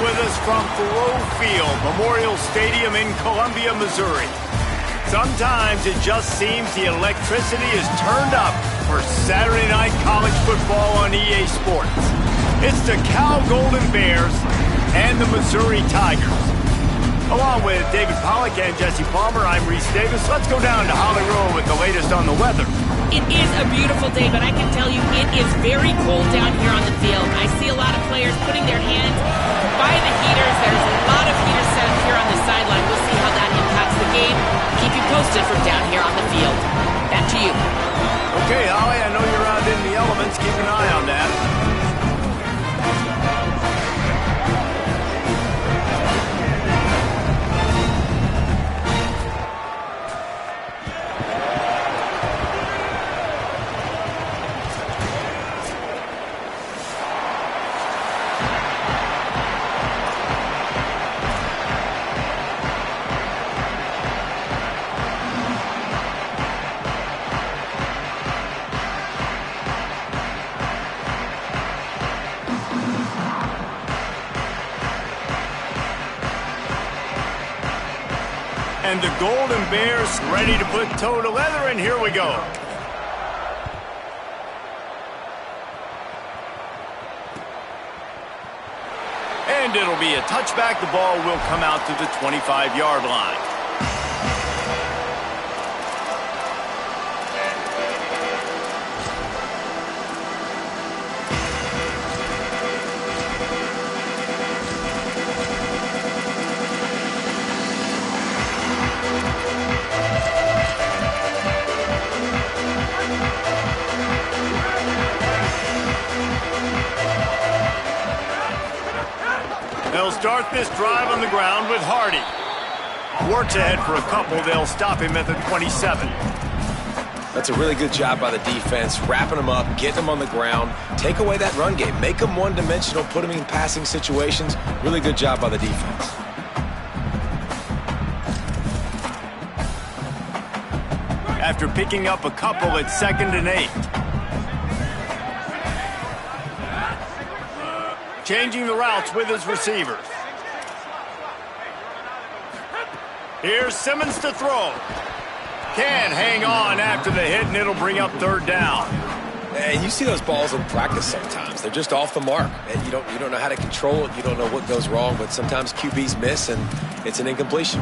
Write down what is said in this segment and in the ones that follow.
with us from Thoreau Field, Memorial Stadium in Columbia, Missouri. Sometimes it just seems the electricity is turned up for Saturday night college football on EA Sports. It's the Cal Golden Bears and the Missouri Tigers. Along with David Pollack and Jesse Palmer, I'm Reese Davis. Let's go down to Hollywood with the latest on the weather. It is a beautiful day, but I can tell you it is very cold down here on the field. I see a lot of players putting their hands by the heaters. There's a lot of heaters set up here on the sideline. We'll see how that impacts the game. Keep you posted from down here on the field. Back to you. Okay, Holly, I know you're out in the elements. Keep an eye on that. And the Golden Bears ready to put toe to leather, and here we go. And it'll be a touchback. The ball will come out to the 25-yard line. They'll start this drive on the ground with Hardy. Warts ahead for a couple. They'll stop him at the 27. That's a really good job by the defense, wrapping them up, getting them on the ground, take away that run game, make them one-dimensional, put them in passing situations. Really good job by the defense. After picking up a couple at 2nd and 8. Changing the routes with his receivers. Here's Simmons to throw. Can't hang on after the hit, and it'll bring up 3rd down. And you see those balls in practice sometimes. They're just off the mark. And you don't know how to control it. You don't know what goes wrong, but sometimes QBs miss, and it's an incompletion.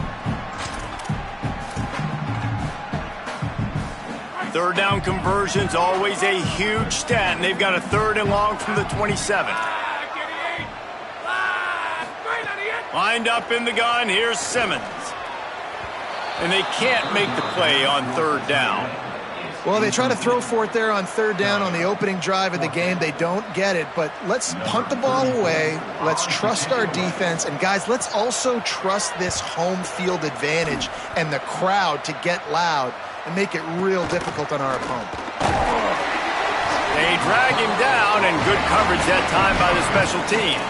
3rd down conversion's always a huge stat, and they've got a 3rd and long from the 27. Lined up in the gun, here's Simmons. And they can't make the play on 3rd down. Well, they try to throw for it there on 3rd down on the opening drive of the game. They don't get it, but let's punt the ball away. Let's trust our defense. And, guys, let's also trust this home field advantage and the crowd to get loud and make it real difficult on our opponent. They drag him down, and good coverage that time by the special team.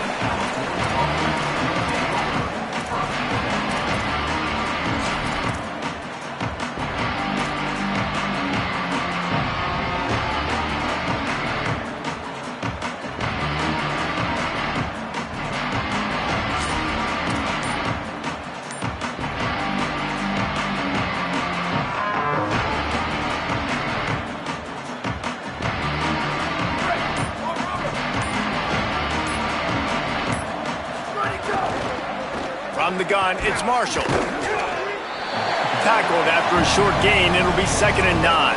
From the gun, it's Marshall. Tackled after a short gain. It'll be 2nd and 9.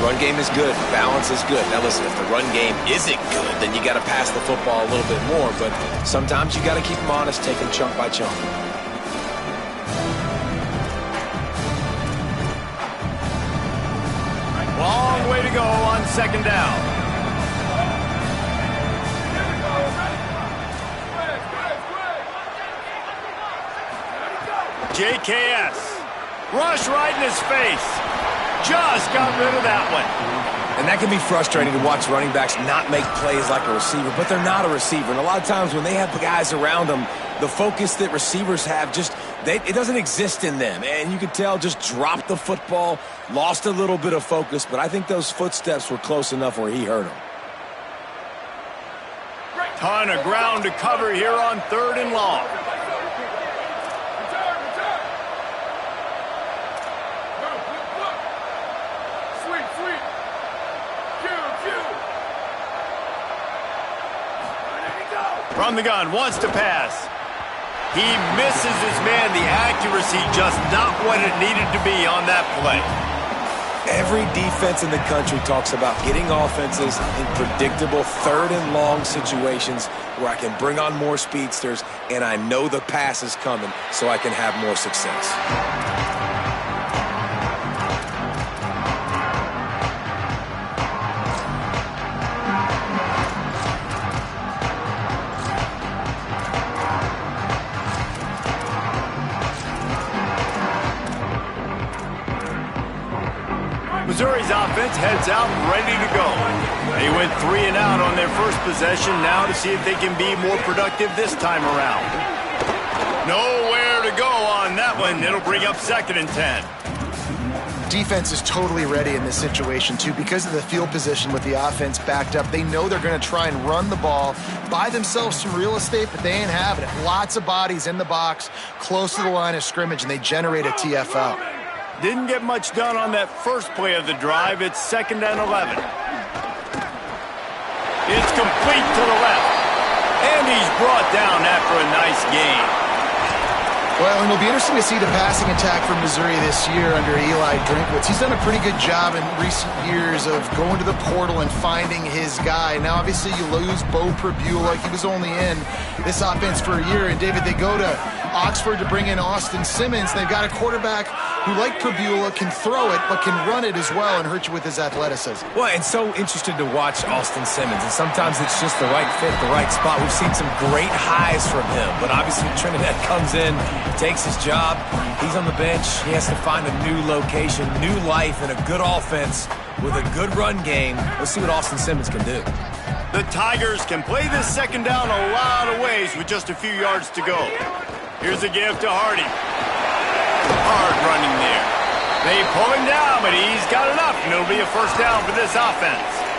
Run game is good. Balance is good. Now, listen, if the run game isn't good, then you got to pass the football a little bit more. But sometimes you got to keep them honest, take them chunk by chunk. Long way to go on 2nd down. JKS. Rush right in his face. Just got rid of that one. And that can be frustrating to watch running backs not make plays like a receiver, but they're not a receiver. And a lot of times when they have guys around them, the focus that receivers have it doesn't exist in them. And you could tell just dropped the football, lost a little bit of focus, but I think those footsteps were close enough where he hurt him. Ton of ground to cover here on 3rd and long. From the gun, wants to pass. He misses his man. The accuracy just not what it needed to be on that play. Every defense in the country talks about getting offenses in predictable 3rd and long situations where I can bring on more speedsters and I know the pass is coming so I can have more success. Missouri's offense heads out ready to go. They went 3 and out on their first possession, now to see if they can be more productive this time around. Nowhere to go on that one. It'll bring up 2nd and 10. Defense is totally ready in this situation, too. Because of the field position with the offense backed up, they know they're going to try and run the ball, buy themselves some real estate, but they ain't having it. Lots of bodies in the box, close to the line of scrimmage, and they generate a TFL. Didn't get much done on that first play of the drive. It's 2nd and 11. It's complete to the left. And he's brought down after a nice gain. Well, and it'll be interesting to see the passing attack for Missouri this year under Eli Drinkwitz. He's done a pretty good job in recent years of going to the portal and finding his guy. Now, obviously, you lose Bo Pribula. He was only in this offense for a year. And, David, they go to Oxford to bring in Austin Simmons. They've got a quarterback who, like Pribula, can throw it but can run it as well and hurt you with his athleticism. Well, and so interested to watch Austin Simmons. And sometimes it's just the right fit, the right spot. We've seen some great highs from him. But obviously Trinidad comes in, takes his job. He's on the bench. He has to find a new location, new life, and a good offense with a good run game. Let's see what Austin Simmons can do. The Tigers can play this 2nd down a lot of ways with just a few yards to go. Here's a give to Hardy. Hard running there. They pull him down, but he's got enough, and it'll be a 1st down for this offense.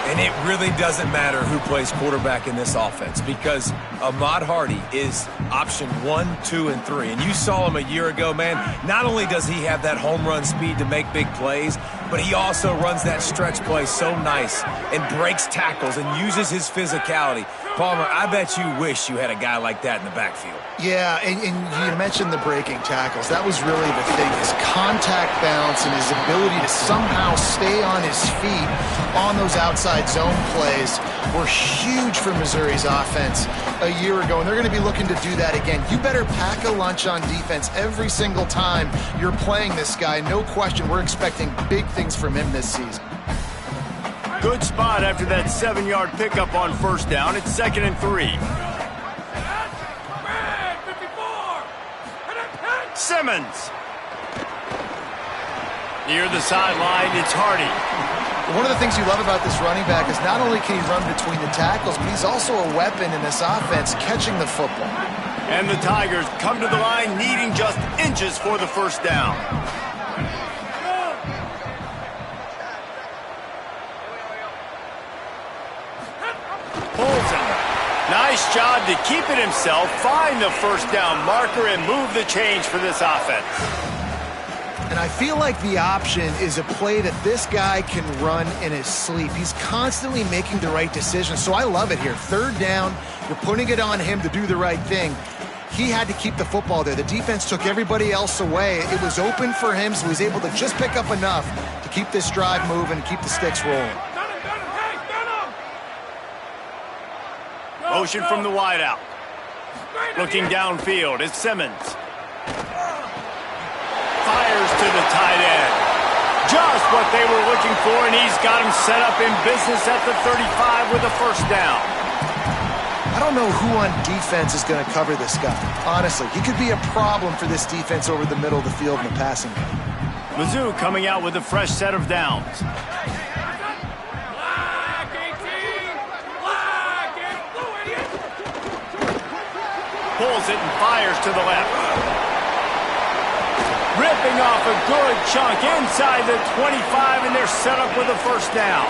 And it really doesn't matter who plays quarterback in this offense because Ahmad Hardy is option 1, 2, and 3. And you saw him a year ago, man. Not only does he have that home run speed to make big plays, but he also runs that stretch play so nice and breaks tackles and uses his physicality. Palmer, I bet you wish you had a guy like that in the backfield. Yeah, and you mentioned the breaking tackles. That was really the thing. His contact bounce and his ability to somehow stay on his feet on those outside zone plays were huge for Missouri's offense a year ago, and they're going to be looking to do that again. You better pack a lunch on defense every single time you're playing this guy. No question, we're expecting big things from him this season. Good spot after that 7-yard pickup on 1st down. It's 2nd and 3. Simmons. Near the sideline, it's Hardy. One of the things you love about this running back is not only can he run between the tackles, but he's also a weapon in this offense catching the football. And the Tigers come to the line needing just inches for the 1st down. Nice job to keep it himself, find the 1st down marker, and move the change for this offense. And I feel like the option is a play that this guy can run in his sleep. He's constantly making the right decisions, so I love it here. 3rd down, you're putting it on him to do the right thing. He had to keep the football there. The defense took everybody else away. It was open for him, so he was able to just pick up enough to keep this drive moving, keep the sticks rolling. Motion from the wideout. Looking downfield, it's Simmons. Fires to the tight end. Just what they were looking for, and he's got him set up in business at the 35 with a 1st down. I don't know who on defense is going to cover this guy. Honestly, he could be a problem for this defense over the middle of the field in the passing game. Mizzou coming out with a fresh set of downs. Pulls it and fires to the left. Ripping off a good chunk inside the 25, and they're set up with a 1st down.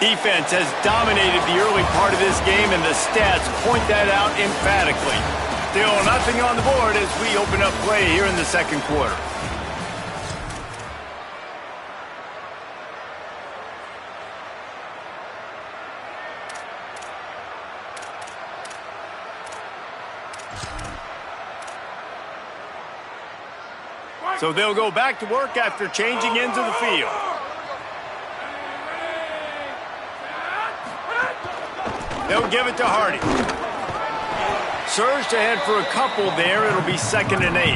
Defense has dominated the early part of this game, and the stats point that out emphatically. Still nothing on the board as we open up play here in the second quarter. So they'll go back to work after changing into the field. They'll give it to Hardy. Surged ahead for a couple there. It'll be 2nd and 8.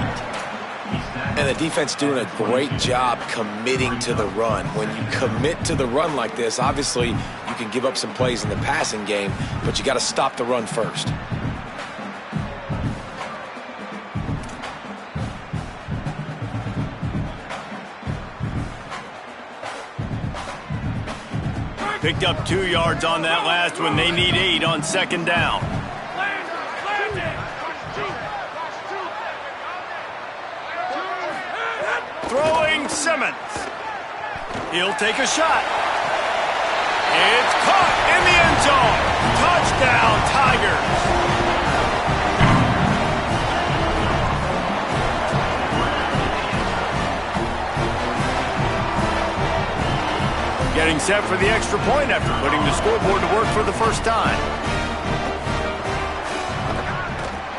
And the defense doing a great job committing to the run. When you commit to the run like this, obviously you can give up some plays in the passing game, but you got to stop the run first. Picked up 2 yards on that last one. They need 8 on 2nd down. Throwing Simmons. He'll take a shot. It's caught in the end zone. Touchdown, Tigers. Getting set for the extra point after putting the scoreboard to work for the first time.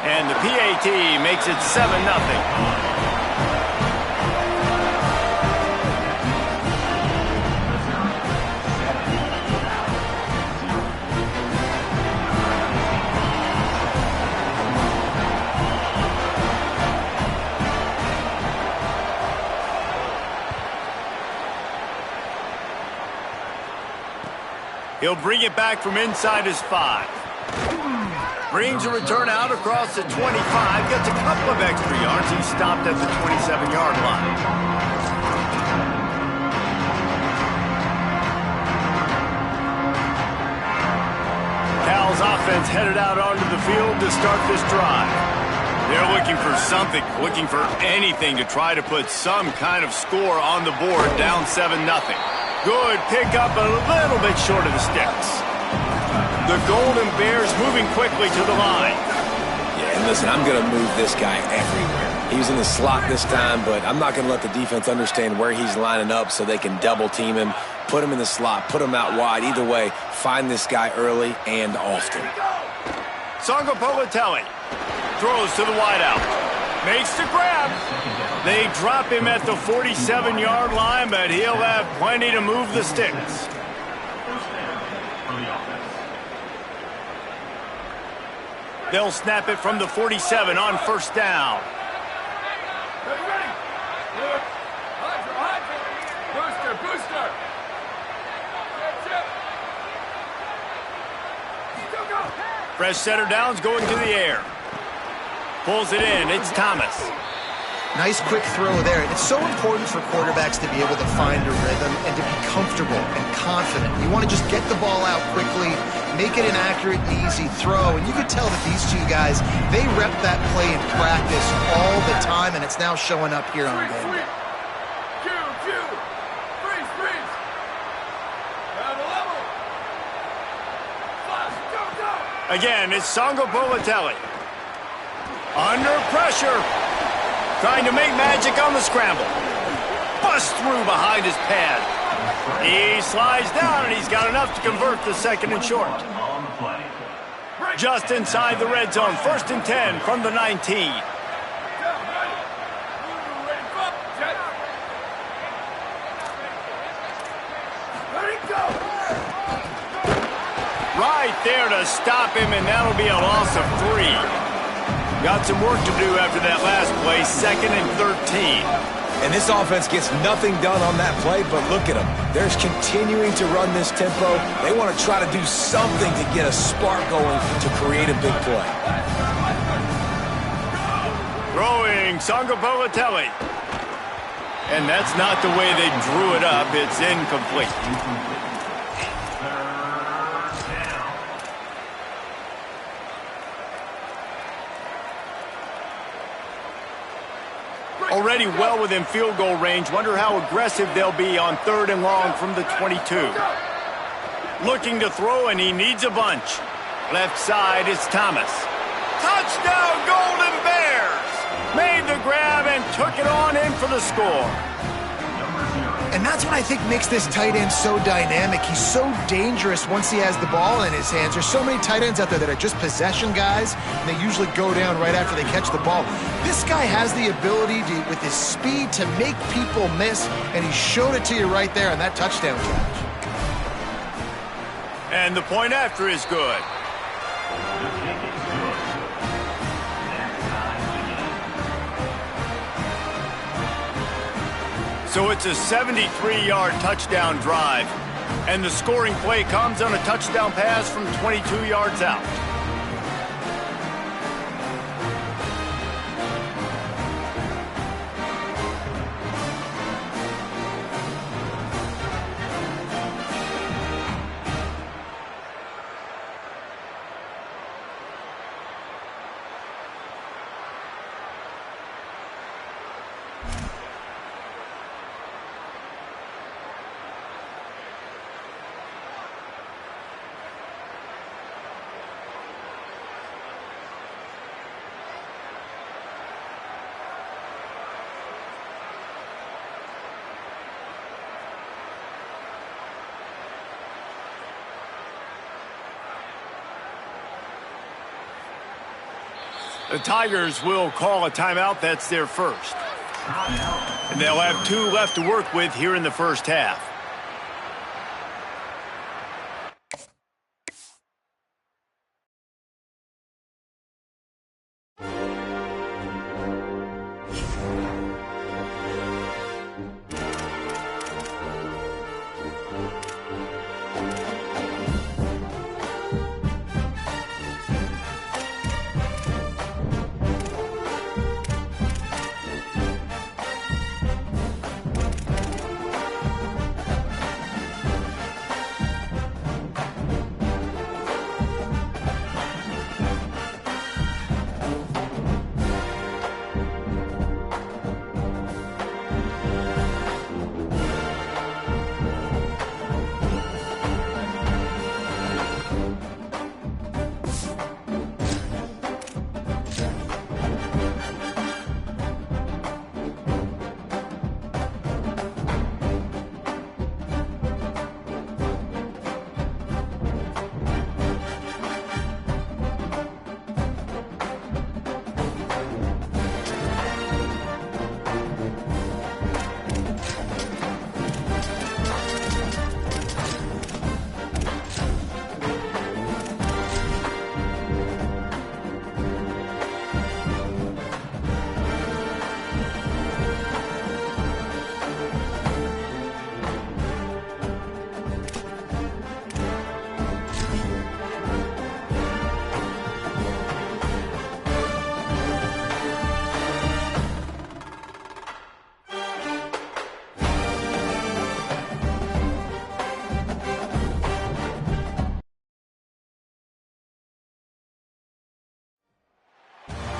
And the PAT makes it 7-0. He'll bring it back from inside his 5. Brings a return out across the 25. Gets a couple of extra yards. He stopped at the 27-yard line. Cal's offense headed out onto the field to start this drive. They're looking for something, looking for anything to try to put some kind of score on the board, down 7-0. Good pickup, a little bit short of the sticks. The Golden Bears moving quickly to the line. Yeah, and listen, I'm going to move this guy everywhere. He's in the slot this time, but I'm not going to let the defense understand where he's lining up so they can double team him, put him in the slot, put him out wide. Either way, find this guy early and often. Ncaa27 throws to the wideout. Makes the grab. They drop him at the 47-yard line, but he'll have plenty to move the sticks. They'll snap it from the 47 on 1st down. Booster. Fresh setter downs going to the air. Pulls it in. It's Thomas. Nice quick throw there. It's so important for quarterbacks to be able to find a rhythm and to be comfortable and confident. You want to just get the ball out quickly, make it an accurate and easy throw. And you could tell that these two guys, they rep that play in practice all the time, and it's now showing up here on game day. Freeze. Level. Go. Again, it's Ncaa27. Under pressure. Trying to make magic on the scramble. Bust through behind his pad. He slides down, and he's got enough to convert the 2nd and short. Just inside the red zone. 1st and 10 from the 19. Right there to stop him, and that'll be a loss of 3. Got some work to do after that last play, 2nd and 13. And this offense gets nothing done on that play, but look at them. They're continuing to run this tempo. They want to try to do something to get a spark going to create a big play. Throwing Ncaa27. And that's not the way they drew it up. It's incomplete. Already well within field goal range. Wonder how aggressive they'll be on 3rd and long from the 22. Looking to throw, and he needs a bunch. Left side is Thomas. Touchdown, Golden Bears! Made the grab and took it on in for the score. And that's what I think makes this tight end so dynamic. He's so dangerous once he has the ball in his hands. There's so many tight ends out there that are just possession guys, and they usually go down right after they catch the ball. This guy has the ability to, with his speed, to make people miss, and he showed it to you right there on that touchdown catch. And the point after is good. So it's a 73-yard touchdown drive. And the scoring play comes on a touchdown pass from 22 yards out. The Tigers will call a timeout. That's their first. And they'll have 2 left to work with here in the first half.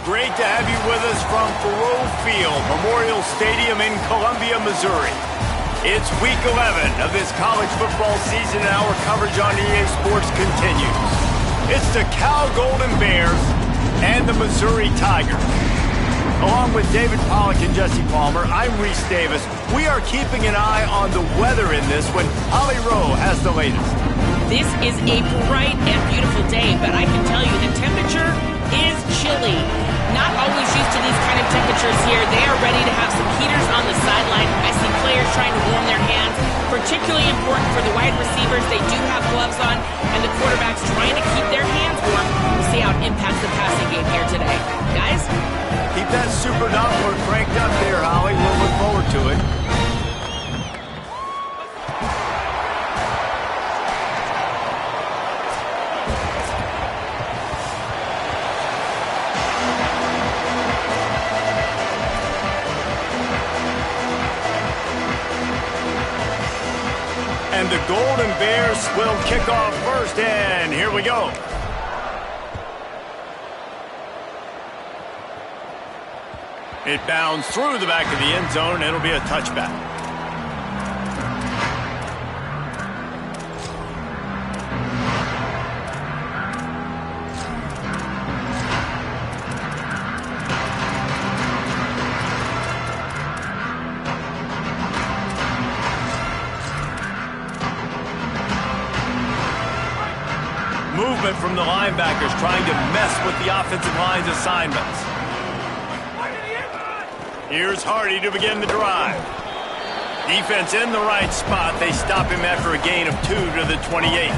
Great to have you with us from Thoreau Field, Memorial Stadium in Columbia, Missouri. It's week 11 of this college football season, and our coverage on EA Sports continues. It's the Cal Golden Bears and the Missouri Tigers. Along with David Pollack and Jesse Palmer, I'm Reese Davis. We are keeping an eye on the weather in this one. Holly Rowe has the latest. This is a bright and beautiful day, but I can tell you the temperature is chilly. Not always used to these kind of temperatures here. They are ready to have some heaters on the sideline. I see players trying to warm their hands. Particularly important for the wide receivers. They do have gloves on, and the quarterbacks trying to keep their hands warm. We'll see how it impacts the passing game here today. Guys? Keep that super Doppler cranked up there, Holly. We'll look forward to it. And the Golden Bears will kick off first, and here we go. It bounds through the back of the end zone. It'll be a touchback. Movement from the linebackers trying to mess with the offensive line's assignments. Here's Hardy to begin the drive. Defense in the right spot. They stop him after a gain of 2 to the 28.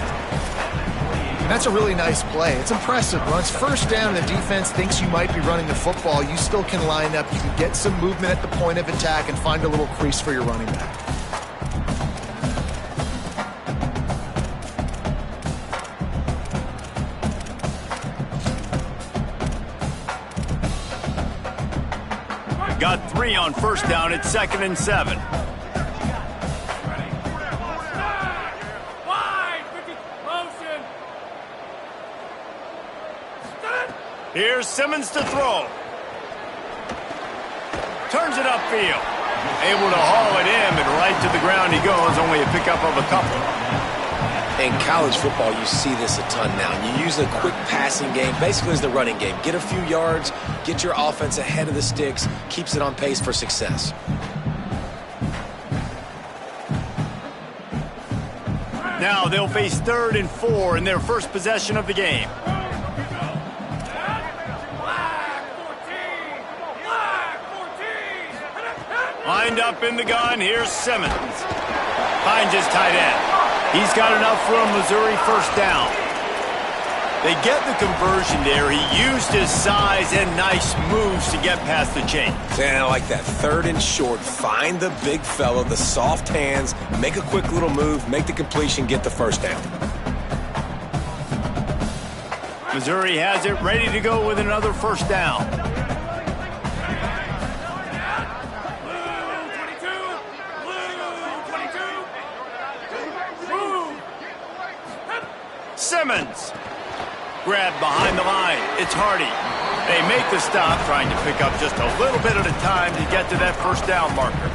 That's a really nice play. It's impressive. When it's first down and the defense thinks you might be running the football, you still can line up. You can get some movement at the point of attack and find a little crease for your running back. Got 3 on first down at 2nd and 7. Here's Simmons to throw. Turns it upfield. Able to haul it in, and right to the ground he goes, only a pickup of a couple. In college football, you see this a ton now. You use a quick passing game, basically as the running game. Get a few yards, get your offense ahead of the sticks, keeps it on pace for success. Now they'll face 3rd and 4 in their first possession of the game. Lined up in the gun, here's Simmons. Finds his tight end. He's got enough for a Missouri first down. They get the conversion there. He used his size and nice moves to get past the chains. And I like that. 3rd and short. Find the big fella, the soft hands, make a quick little move, make the completion, get the first down. Missouri has it ready to go with another first down. Simmons. Grabbed behind the line. It's Hardy. They make the stop, trying to pick up just a little bit at a time to get to that first down marker.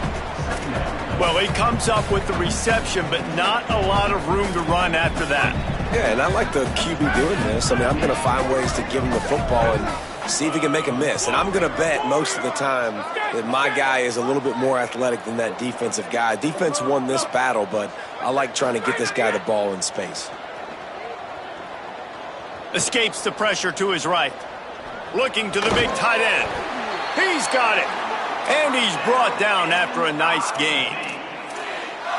Well, he comes up with the reception, but not a lot of room to run after that. Yeah, and I like the QB doing this. I mean, I'm going to find ways to give him the football and see if he can make a miss. And I'm going to bet most of the time that my guy is a little bit more athletic than that defensive guy. Defense won this battle, but I like trying to get this guy the ball in space. Escapes the pressure to his right. Looking to the big tight end. He's got it. And he's brought down after a nice gain.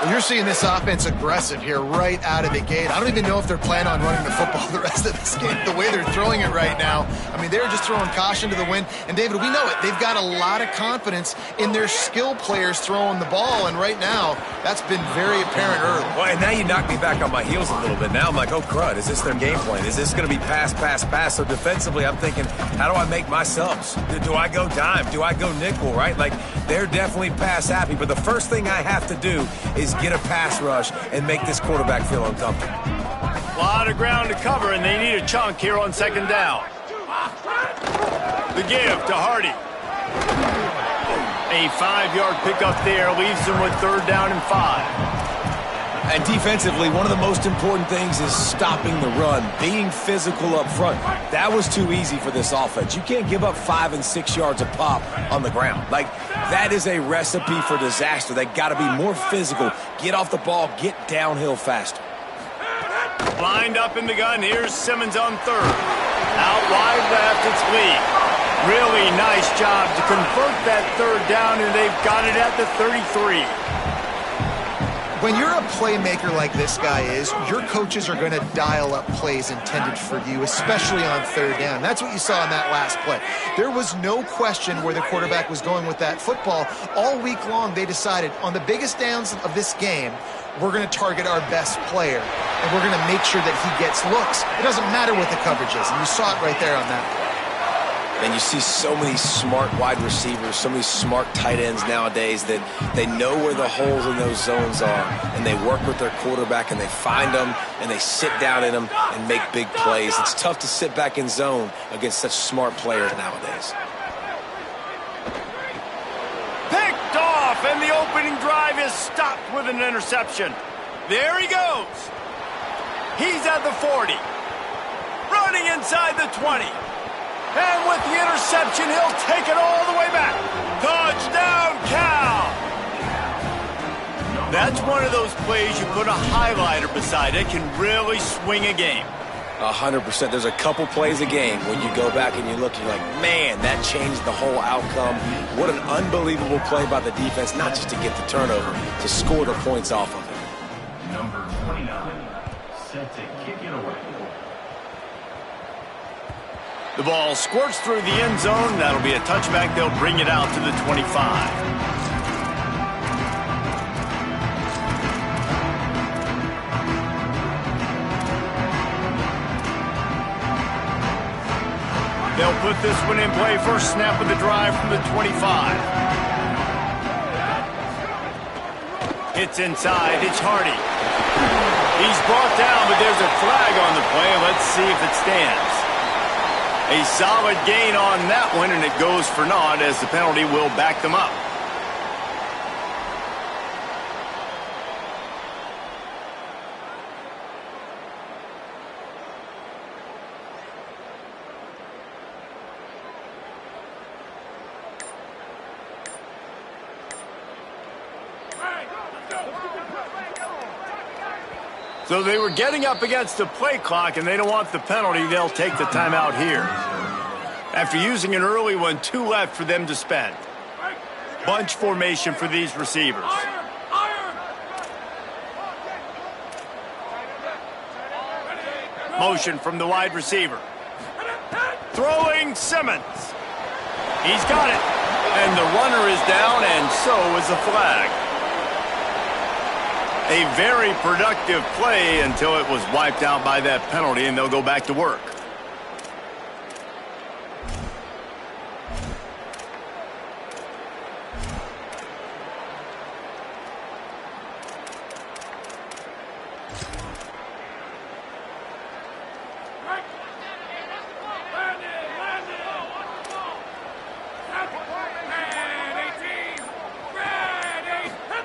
Well, you're seeing this offense aggressive here right out of the gate. I don't even know if they're planning on running the football the rest of this game, the way they're throwing it right now. I mean, they're just throwing caution to the wind. And, David, we know it. They've got a lot of confidence in their skill players throwing the ball. And right now, that's been very apparent early. Well, and now you knock me back on my heels a little bit. Now I'm like, oh, crud, is this their game plan? Is this going to be pass, pass, pass? So defensively, I'm thinking, how do I make my subs? Do I go dime? Do I go nickel, right? Like, they're definitely pass happy. But the first thing I have to do is get a pass rush and make this quarterback feel uncomfortable. A lot of ground to cover, and they need a chunk here on 2nd down. The give to Hardy. A 5-yard pickup there leaves them with 3rd down and 5. And defensively, one of the most important things is stopping the run, being physical up front. That was too easy for this offense. You can't give up 5 and 6 yards a pop on the ground. Like, that is a recipe for disaster. They got to be more physical, get off the ball, get downhill faster. Lined up in the gun, here's Simmons on 3rd. Out wide left, it's Lee. Really nice job to convert that 3rd down, and they've got it at the 33. When you're a playmaker like this guy is, your coaches are going to dial up plays intended for you, especially on 3rd down. That's what you saw in that last play. There was no question where the quarterback was going with that football. All week long, they decided on the biggest downs of this game, we're going to target our best player, and we're going to make sure that he gets looks. It doesn't matter what the coverage is, and you saw it right there on that play. And you see so many smart wide receivers, so many smart tight ends nowadays that they know where the holes in those zones are, and they work with their quarterback, and they find them, and they sit down in them and make big plays. It's tough to sit back in zone against such smart players nowadays. Picked off, and the opening drive is stopped with an interception. There he goes. He's at the 40. Running inside the 20. And with the interception, he'll take it all the way back. Touchdown, Cal! That's one of those plays you put a highlighter beside it, can really swing a game. 100%. There's a couple plays a game when you go back and you look, you're like, man, that changed the whole outcome. What an unbelievable play by the defense, not just to get the turnover, to score the points off of it. Number 29, set to kick it away. The ball squirts through the end zone. That'll be a touchback. They'll bring it out to the 25. They'll put this one in play. First snap of the drive from the 25. It's inside. It's Hardy. He's brought down, but there's a flag on the play. Let's see if it stands. A solid gain on that one, and it goes for naught as the penalty will back them up. So they were getting up against the play clock, and they don't want the penalty. They'll take the timeout here. After using an early one, 2 left for them to spend. Bunch formation for these receivers. Motion from the wide receiver. Throwing Simmons. He's got it. And the runner is down, and so is the flag. A very productive play until it was wiped out by that penalty, and they'll go back to work.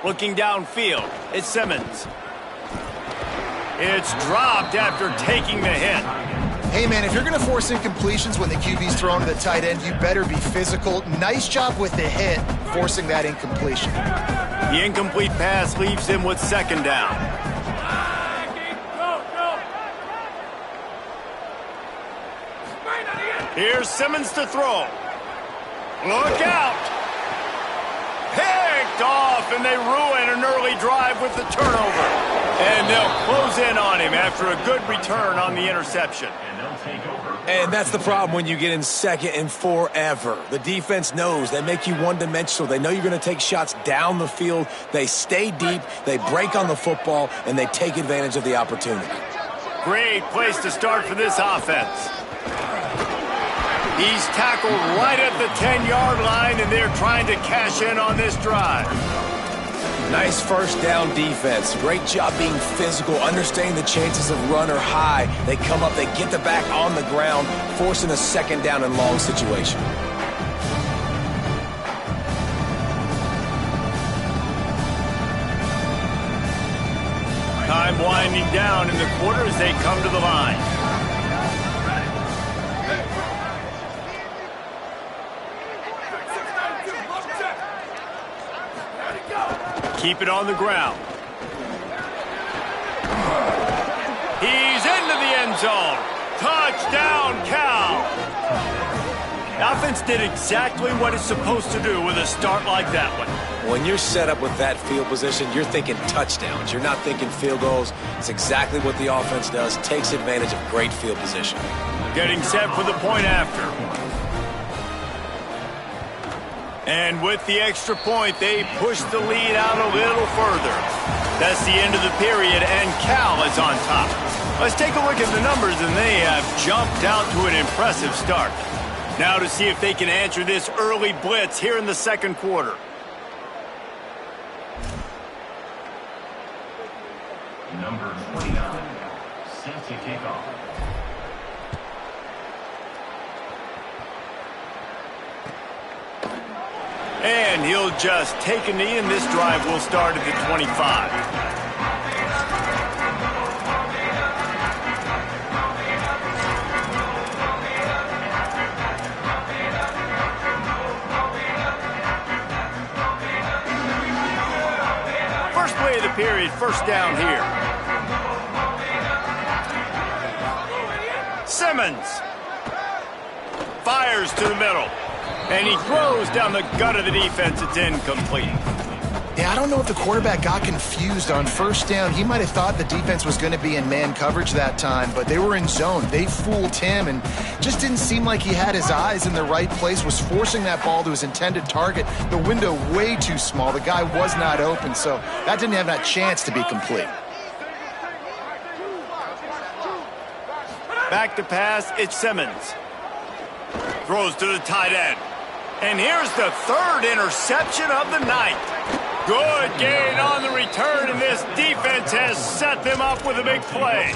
Looking downfield, it's Simmons. It's dropped after taking the hit. Hey, man, if you're going to force incompletions when the QB's thrown to the tight end, you better be physical. Nice job with the hit, forcing that incompletion. The incomplete pass leaves him with second down. Here's Simmons to throw. Look out! Picked off, and they ruin an early drive with the turnover. And they'll close in on him after a good return on the interception. And that's the problem when you get in second and forever. The defense knows. They make you one-dimensional. They know you're going to take shots down the field. They stay deep, they break on the football, and they take advantage of the opportunity. Great place to start for this offense. He's tackled right at the 10-yard line, and they're trying to cash in on this drive. Nice first down defense. Great job being physical, understanding the chances of run are high. They come up, they get the back on the ground, forcing a second down and long situation. Time winding down in the quarter as they come to the line. Keep it on the ground. He's into the end zone. Touchdown, Cal. The offense did exactly what it's supposed to do with a start like that one. When you're set up with that field position, you're thinking touchdowns. You're not thinking field goals. It's exactly what the offense does. Takes advantage of great field position. Getting set for the point after. And with the extra point, they push the lead out a little further. That's the end of the period, and Cal is on top. Let's take a look at the numbers, and they have jumped out to an impressive start. Now to see if they can answer this early blitz here in the second quarter. Number 29, set to kick off. And he'll just take a knee, and this drive will start at the 25. First play of the period, first down here. Simmons fires to the middle, and he throws down the gut of the defense. It's incomplete. Yeah, I don't know if the quarterback got confused on first down. He might have thought the defense was going to be in man coverage that time, but they were in zone. They fooled him and just didn't seem like he had his eyes in the right place, was forcing that ball to his intended target. The window way too small. The guy was not open, so that didn't have that chance to be complete. Back to pass, it's Simmons. Throws to the tight end. And here's the third interception of the night. Good gain on the return, and this defense has set them up with a big play.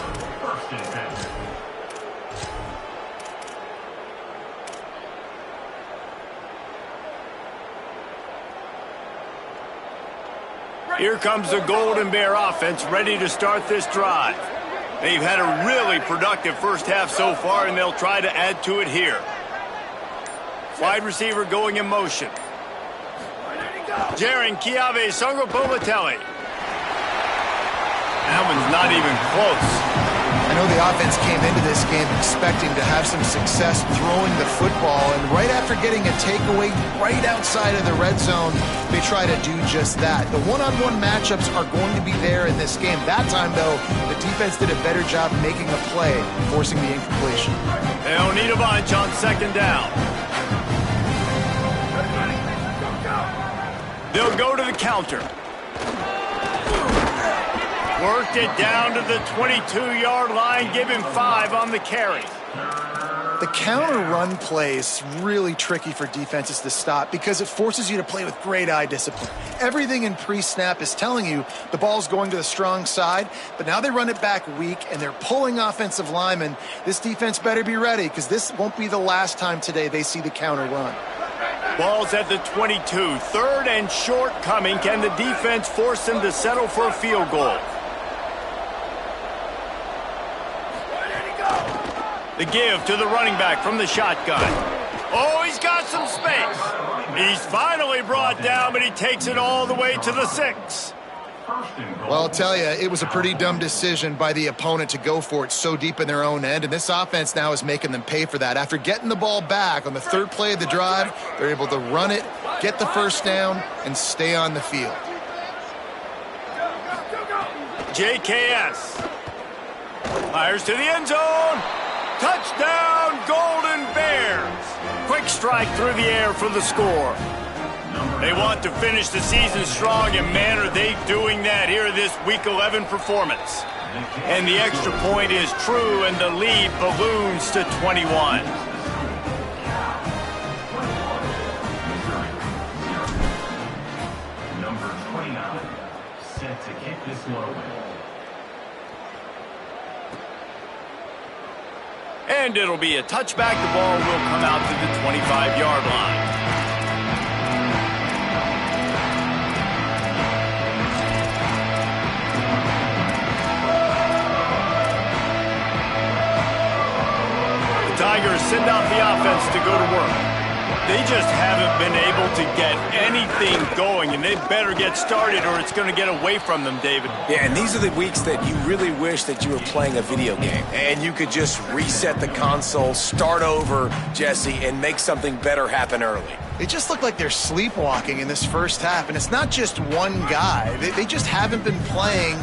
Here comes the Golden Bear offense ready to start this drive. They've had a really productive first half so far, and they'll try to add to it here. Wide receiver going in motion. Ncaa27. That one's not even close. I know the offense came into this game expecting to have some success throwing the football, and right after getting a takeaway right outside of the red zone, they try to do just that. The one-on-one matchups are going to be there in this game. That time, though, the defense did a better job making a play, forcing the incompletion. They don't need a bunch on second down. They'll go to the counter. Worked it down to the 22-yard line. Give him 5 on the carry. The counter run play is really tricky for defenses to stop because it forces you to play with great eye discipline. Everything in pre-snap is telling you the ball's going to the strong side, but now they run it back weak and they're pulling offensive linemen. This defense better be ready because this won't be the last time today they see the counter run. Ball's at the 22. 3rd and short coming. Can the defense force them to settle for a field goal? The give to the running back from the shotgun. Oh, he's got some space. He's finally brought down, but he takes it all the way to the 6. Well, I'll tell you, it was a pretty dumb decision by the opponent to go for it so deep in their own end, and this offense now is making them pay for that. After getting the ball back on the 3rd play of the drive, they're able to run it, get the first down, and stay on the field. JKS fires to the end zone. Touchdown, Golden Bears. Quick strike through the air for the score. They want to finish the season strong, and man, are they doing that here in this Week 11 performance. And the extra point is true, and the lead balloons to 21. Number 29, set to kick this one away. And it'll be a touchback. The ball will come out to the 25-yard line. The Tigers send out the offense to go to work. They just haven't been able to get anything going, and they better get started or it's going to get away from them, David. Yeah, and these are the weeks that you really wish that you were playing a video game and you could just reset the console, start over, Jesse, and make something better happen early. They just look like they're sleepwalking in this first half, and it's not just one guy. They just haven't been playing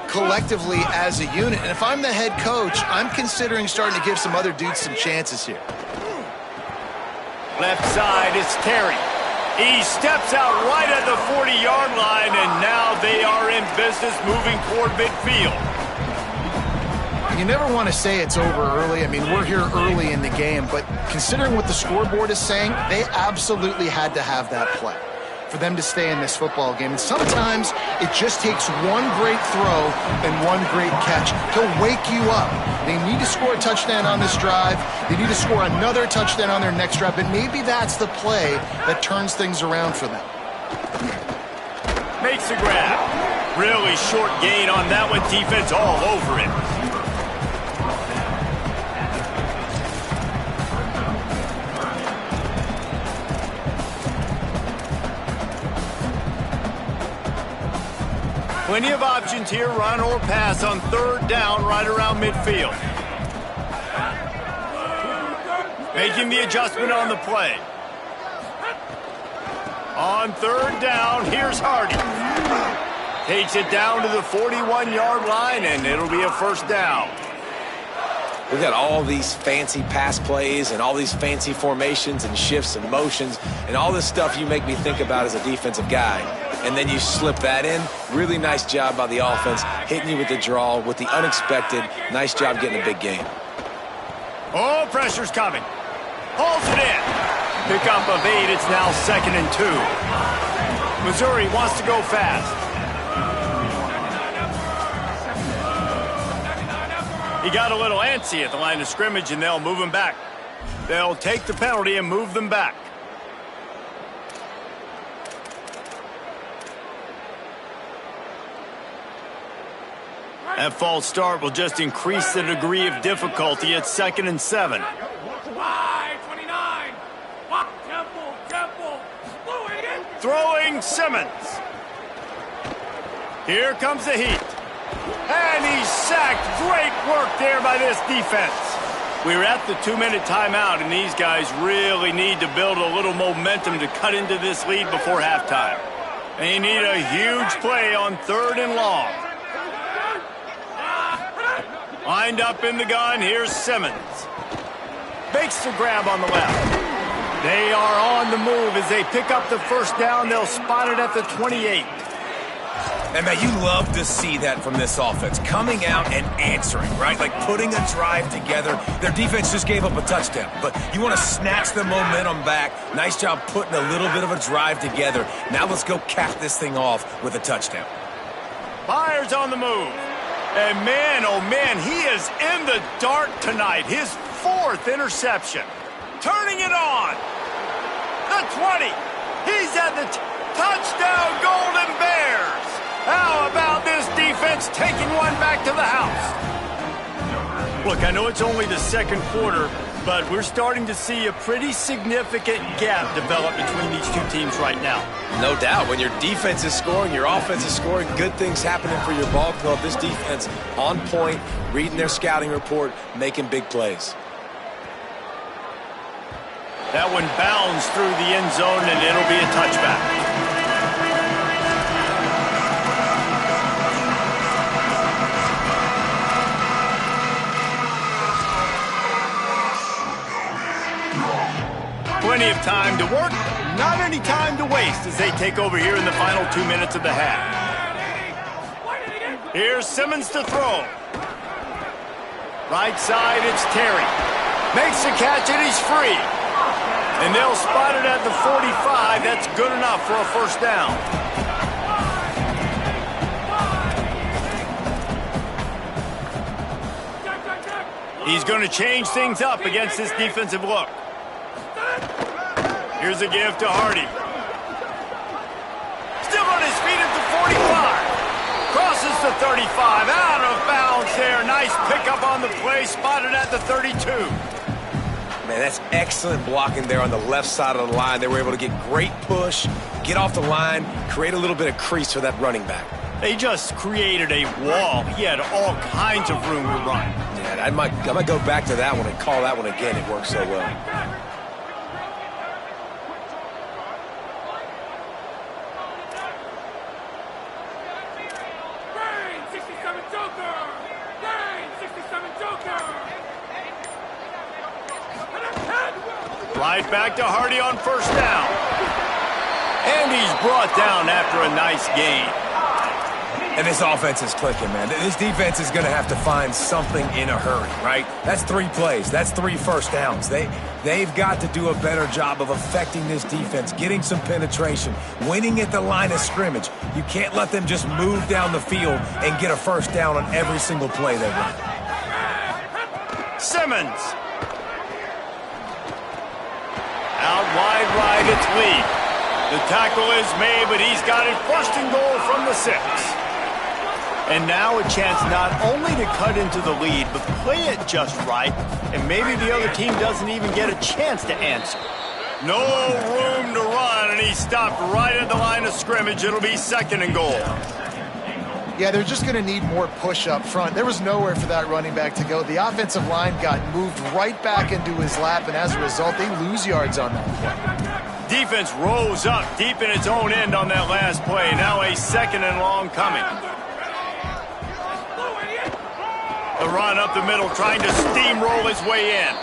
collectively as a unit. And if I'm the head coach, I'm considering starting to give some other dudes some chances here. Left side, it's Terry. He steps out right at the 40-yard line, and now they are in business moving toward midfield. You never want to say it's over early. I mean, we're here early in the game, but considering what the scoreboard is saying, they absolutely had to have that play for them to stay in this football game. And sometimes it just takes one great throw and one great catch to wake you up. They need to score a touchdown on this drive. They need to score another touchdown on their next drive, but maybe that's the play that turns things around for them. Makes the grab. Really short gain on that one. Defense all over it. Plenty of options here, run or pass on 3rd down right around midfield. Making the adjustment on the play. On third down, here's Hardy. Takes it down to the 41-yard line, and it'll be a first down. We've got all these fancy pass plays and all these fancy formations and shifts and motions and all this stuff you make me think about as a defensive guy. And then you slip that in. Really nice job by the offense, hitting you with the draw, with the unexpected. Nice job getting a big game. Oh, pressure's coming. Hauls it in. Pick up of 8. It's now 2nd and 2. Missouri wants to go fast. He got a little antsy at the line of scrimmage, and they'll move him back. They'll take the penalty and move them back. That false start will just increase the degree of difficulty at 2nd and 7. Throwing Simmons. Here comes the heat. And he's sacked. Great work there by this defense. We're at the 2-minute timeout, and these guys really need to build a little momentum to cut into this lead before halftime. They need a huge play on 3rd and long. Lined up in the gun, here's Simmons. Makes the grab on the left. They are on the move as they pick up the first down. They'll spot it at the 28. And, man, you love to see that from this offense. Coming out and answering, right? Like putting a drive together. Their defense just gave up a touchdown. But you want to snatch the momentum back. Nice job putting a little bit of a drive together. Now let's go cap this thing off with a touchdown. Byers on the move. And, man, oh, man, he is in the dark tonight. His 4th interception. Turning it on. The 20. He's at the touchdown, Golden Bears. How about this defense taking one back to the house? Look, I know it's only the 2nd quarter, but we're starting to see a pretty significant gap develop between these two teams right now. No doubt. When your defense is scoring, your offense is scoring, good things happening for your ball club. This defense on point, reading their scouting report, making big plays. That one bounds through the end zone, and it'll be a touchback. Plenty of time to work, not any time to waste as they take over here in the final 2 minutes of the half. Here's Simmons to throw. Right side, it's Terry. Makes the catch, and he's free. And they'll spot it at the 45. That's good enough for a first down. He's going to change things up against this defensive look. Here's a give to Hardy. Still on his feet at the 45. Crosses the 35. Out of bounds there. Nice pickup on the play. Spotted at the 32. Man, that's excellent blocking there on the left side of the line. They were able to get great push, get off the line, create a little bit of crease for that running back. They just created a wall. He had all kinds of room to run. Yeah, I might go back to that one and call that one again. It worked so well. Right back to Hardy on first down. And he's brought down after a nice gain. And this offense is clicking, man. This defense is going to have to find something in a hurry, right? That's 3 plays. That's 3 first downs. They've got to do a better job of affecting this defense, getting some penetration, winning at the line of scrimmage. You can't let them just move down the field and get a first down on every single play they run. Simmons. Out wide right, it's Lee. The tackle is made, but he's got it 1st and goal from the 6. And now a chance not only to cut into the lead, but play it just right, and maybe the other team doesn't even get a chance to answer. No room to run, and he stopped right at the line of scrimmage. It'll be 2nd and goal. Yeah, they're just going to need more push up front. There was nowhere for that running back to go. The offensive line got moved right back into his lap, and as a result, they lose yards on that play. Defense rose up deep in its own end on that last play. Now a 2nd and long coming. The run up the middle, trying to steamroll his way in.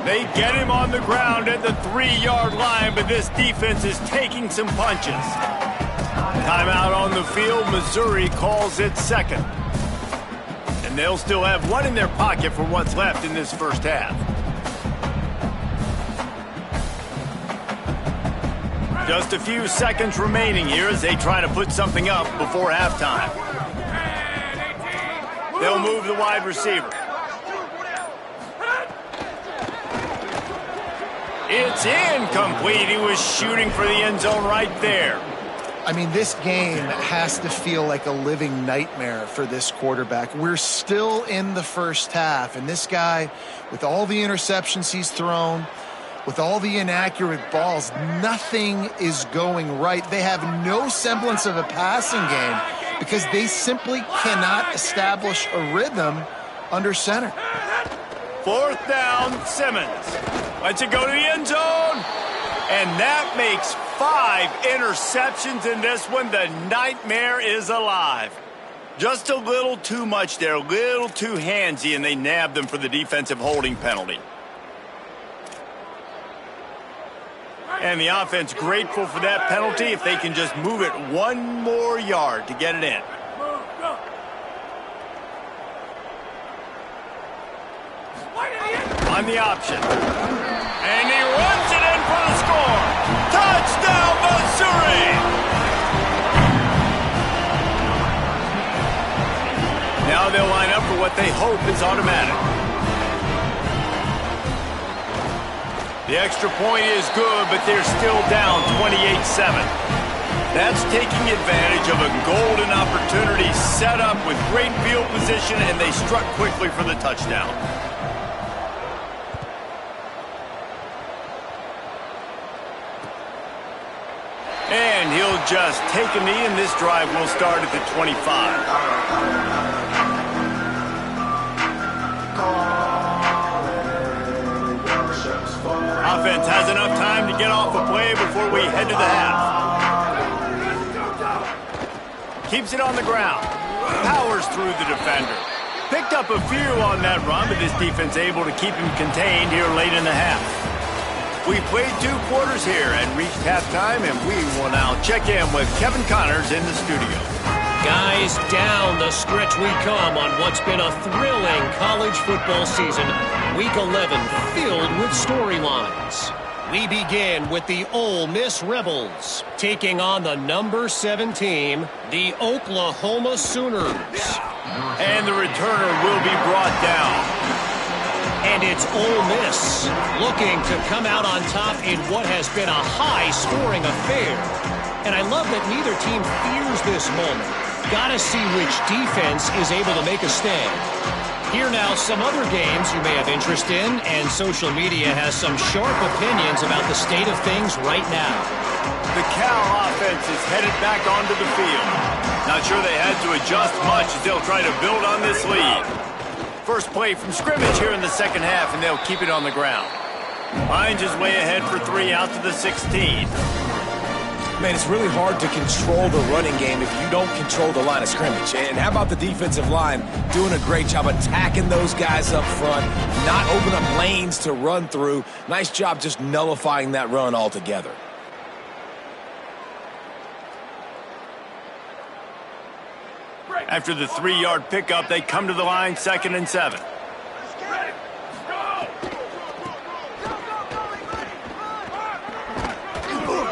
They get him on the ground at the 3-yard line, but this defense is taking some punches. Timeout on the field. Missouri calls it 2nd. And they'll still have one in their pocket for what's left in this first half. Just a few seconds remaining here as they try to put something up before halftime. They'll move the wide receiver. It's incomplete. He was shooting for the end zone right there. I mean, this game has to feel like a living nightmare for this quarterback. We're still in the first half, and this guy, with all the interceptions he's thrown, with all the inaccurate balls, nothing is going right. They have no semblance of a passing game because they simply cannot establish a rhythm under center. 4th down, Simmons. Lets it go to the end zone. And that makes 5 interceptions in this one. The nightmare is alive. Just a little too much there, a little too handsy, and they nabbed them for the defensive holding penalty. And the offense grateful for that penalty if they can just move it 1 more yard to get it in. On the option. And he runs it in for the score. Touchdown, Missouri! Now they'll line up for what they hope is automatic. The extra point is good, but they're still down 28-7. That's taking advantage of a golden opportunity set up with great field position, and they struck quickly for the touchdown. And he'll just take a knee, and this drive will start at the 25. Offense has enough time to get off the play before we head to the half. Keeps it on the ground. Powers through the defender. Picked up a few on that run, but this defense able to keep him contained here late in the half. We played 2 quarters here and reached halftime, and we will now check in with Kevin Connors in the studio. Guys, down the stretch we come on what's been a thrilling college football season. Week 11 filled with storylines. We begin with the Ole Miss Rebels taking on the number 7 team, the Oklahoma Sooners. And the returner will be brought down. And it's Ole Miss looking to come out on top in what has been a high-scoring affair. And I love that neither team fears this moment. Gotta see which defense is able to make a stand. Here now, some other games you may have interest in, and social media has some sharp opinions about the state of things right now. The Cal offense is headed back onto the field. Not sure they had to adjust much as they'll try to build on this lead. First play from scrimmage here in the second half, and they'll keep it on the ground. Hines is way ahead for 3 out to the 16. Man, it's really hard to control the running game if you don't control the line of scrimmage. And how about the defensive line doing a great job attacking those guys up front, not open up lanes to run through. Nice job just nullifying that run altogether. After the 3-yard pickup, they come to the line, 2nd and 7.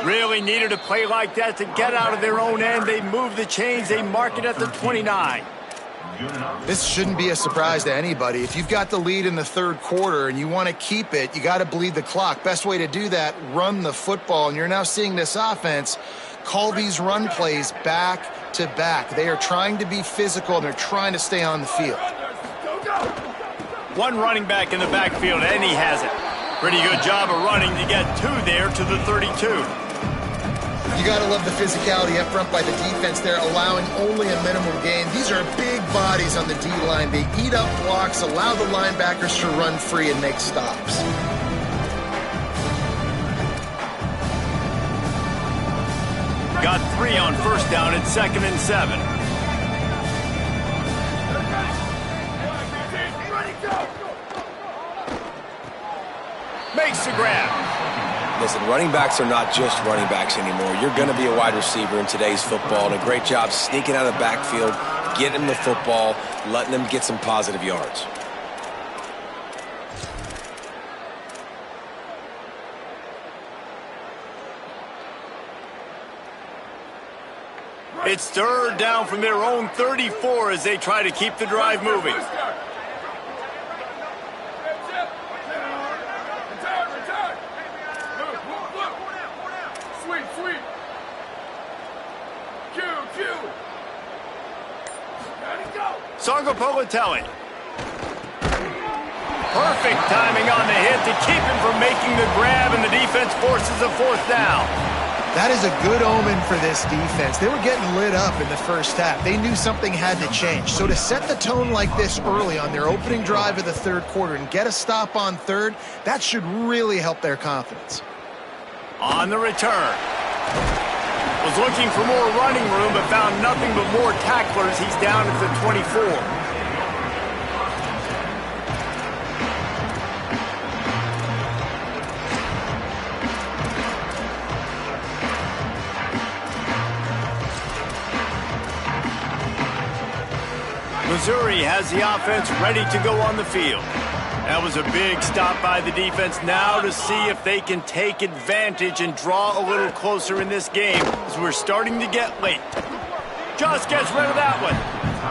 Really needed a play like that to get out of their own end. They move the chains. They mark it at the 29. This shouldn't be a surprise to anybody. If you've got the lead in the 3rd quarter and you want to keep it, you got to bleed the clock. Best way to do that, run the football. And you're now seeing this offense call these run plays back to back. They are trying to be physical, and they're trying to stay on the field. One running back in the backfield, and he has it. Pretty good job of running to get 2 there to the 32. You got to love the physicality up front by the defense. They're allowing only a minimum gain. These are big bodies on the D-line. They eat up blocks, allow the linebackers to run free and make stops. Got 3 on first down at 2nd and 7. Makes the grab. Listen, running backs are not just running backs anymore. You're going to be a wide receiver in today's football, and a great job sneaking out of the backfield, getting them the football, letting them get some positive yards. It's 3rd down from their own 34 as they try to keep the drive moving. Ncaa27. Perfect timing on the hit to keep him from making the grab, and the defense forces a 4th down. That is a good omen for this defense. They were getting lit up in the first half. They knew something had to change. So to set the tone like this early on their opening drive of the 3rd quarter and get a stop on 3rd, that should really help their confidence. On the return. Was looking for more running room, but found nothing but more tacklers. He's down at the 24. Missouri has the offense ready to go on the field. That was a big stop by the defense. Now to see if they can take advantage and draw a little closer in this game as we're starting to get late. Just gets rid of that one.